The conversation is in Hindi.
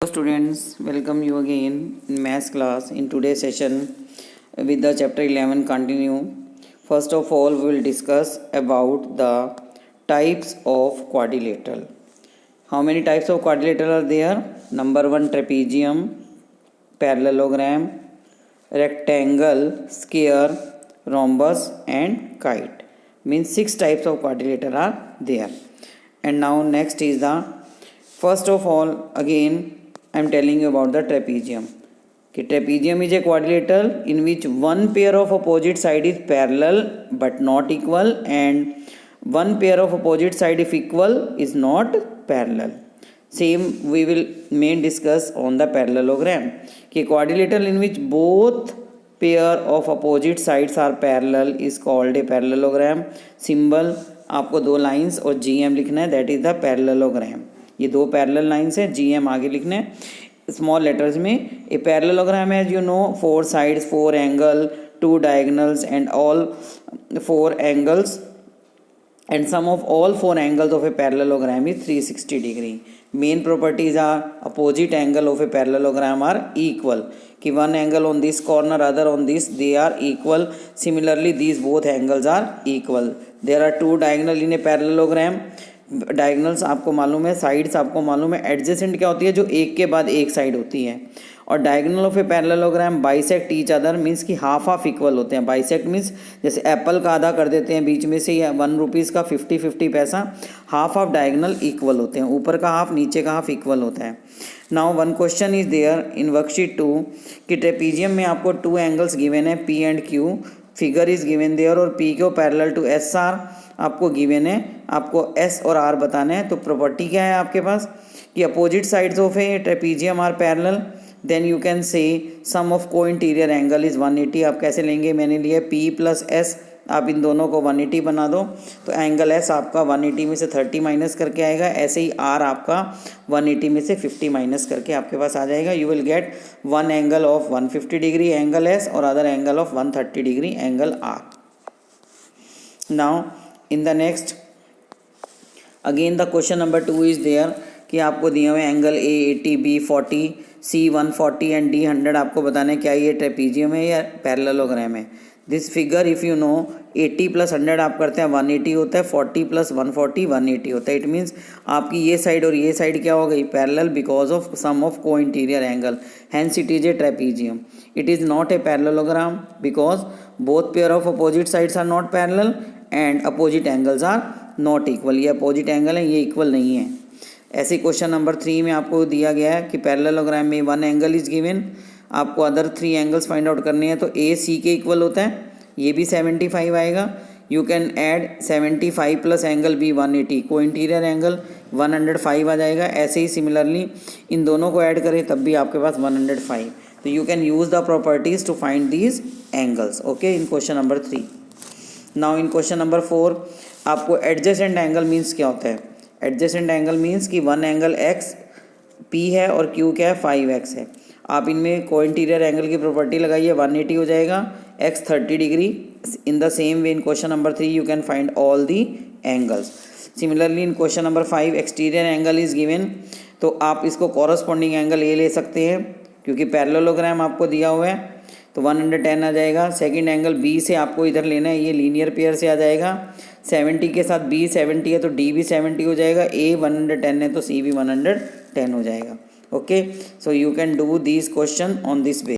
Hello students, welcome you again in maths class in today's session with the chapter 11 continue. First of all, we will discuss about the types of quadrilateral. How many types of quadrilateral are there? Number 1 trapezium, parallelogram, rectangle, square, rhombus and kite. Means 6 types of quadrilateral are there. And now next is the first of all again I am telling you about the trapezium. Okay, trapezium is a quadrilateral in which one pair of opposite side is parallel but not equal, and one pair of opposite side if equal is not parallel. Same we will main discuss on the parallelogram. Okay, quadrilateral in which both pair of opposite sides are parallel is called a parallelogram. Symbol आपको दो लाइंस और GM लिखना है, दैट इज द पैरेललोग्राम. ये दो पैरेलल लाइंस है, GM आगे लिखने हैं स्मॉल लेटर्स में. A parallelogram as you know 4 sides 4 angle 2 diagonals and all 4 angles and sum of all 4 angles of a parallelogram is 360 degree. Main properties are opposite angle of a parallelogram are equal. कि one angle on this corner other on this they are equal. Similarly these both angles are equal. There are two diagonal in a parallelogram. Diagonals आपको मालूम है, साइड्स आपको मालूम है. एडजेसेंट क्या होती है? जो एक के बाद एक साइड होती है. और diagonal of a parallelogram bisect each other means कि हाफ हाफ इक्वल होते हैं. बाइसेक्ट मीन्स जैसे एप्पल का आधा कर देते हैं बीच में से, या 1 रुपीज़ का 50-50 पैसा, हाफ हाफ डायगोनल इक्वल होते हैं. ऊपर का हाफ नीचे का हाफ इक्वल होता है. Now one question is there in worksheet 2 कि ट्रेपीजियम में आपको 2 एंगल्स गिवन है P and Q. Figure is given there और P Q parallel to SR आपको गिवन है. आपको S और R बताना है. तो प्रॉपर्टी क्या है आपके पास कि opposite sides of a trapezium are parallel. Then you can say sum of को इंटीरियर एंगल इज़ 180. आप कैसे लेंगे? मैंने लिया P प्लस S. आप इन दोनों को 180 बना दो तो एंगल S आपका 180 में से 30 माइनस करके आएगा. ऐसे ही R आपका 180 में से 50 माइनस करके आपके पास आ जाएगा. You will get one angle of 150 degree angle S और other angle of 130 degree angle R. Now in the next again the question number 2 is there कि आपको दिए हुए angle A 80, B 40, C 140 and D 100 आपको बताना है क्या ये ट्रेपीजियम है या पैरेललोग्राम है. This figure if you know 80 plus 100 आप करते हैं 180 होता है, 40 प्लस 140 180 होता है. इट मीन्स आपकी ये साइड और ये साइड क्या हो गई? Parallel because of sum of को interior angle. Hence it is a trapezium. It is not a parallelogram because both pair of opposite sides are not parallel and opposite angles are not equal. ये अपोजिट एंगल है, ये इक्वल नहीं है. ऐसे क्वेश्चन नंबर 3 में आपको दिया गया है कि पैरेललोग्राम में 1 एंगल इज गिवन. आपको अदर 3 एंगल्स फाइंड आउट करने हैं. तो A C के इक्वल होता है, ये भी 75 आएगा. You can add 75 plus angle B 180, को इंटीरियर एंगल 105 आ जाएगा. ऐसे ही सिमिलरली इन दोनों को ऐड करें तब भी आपके पास 105. तो you can use the properties to find these angles. Okay, in question number 3. Now in question number 4 आपको एडजेसेंट एंगल मीन्स क्या होता है? एडजेसेंट एंगल मीन्स कि वन एंगल X P है और Q क्या है? 5X है. आप इनमें को इंटीरियर एंगल की प्रॉपर्टी लगाइए, 180 हो जाएगा, X 30 degree. In the same way in question number 3 you can find all the angles. Similarly in question number 5 exterior angle is given. तो आप इसको कॉरस्पॉन्डिंग एंगल ए ले सकते हैं क्योंकि पैरेललोग्राम आपको दिया हुआ है. तो 110 आ जाएगा. सेकंड एंगल B से आपको इधर लेना है, ये लीनियर पेयर से आ जाएगा. 70 के साथ B 70 है तो D भी 70 हो जाएगा. A 110 है तो C भी 110 हो जाएगा. Okay, so you can do this question on this base.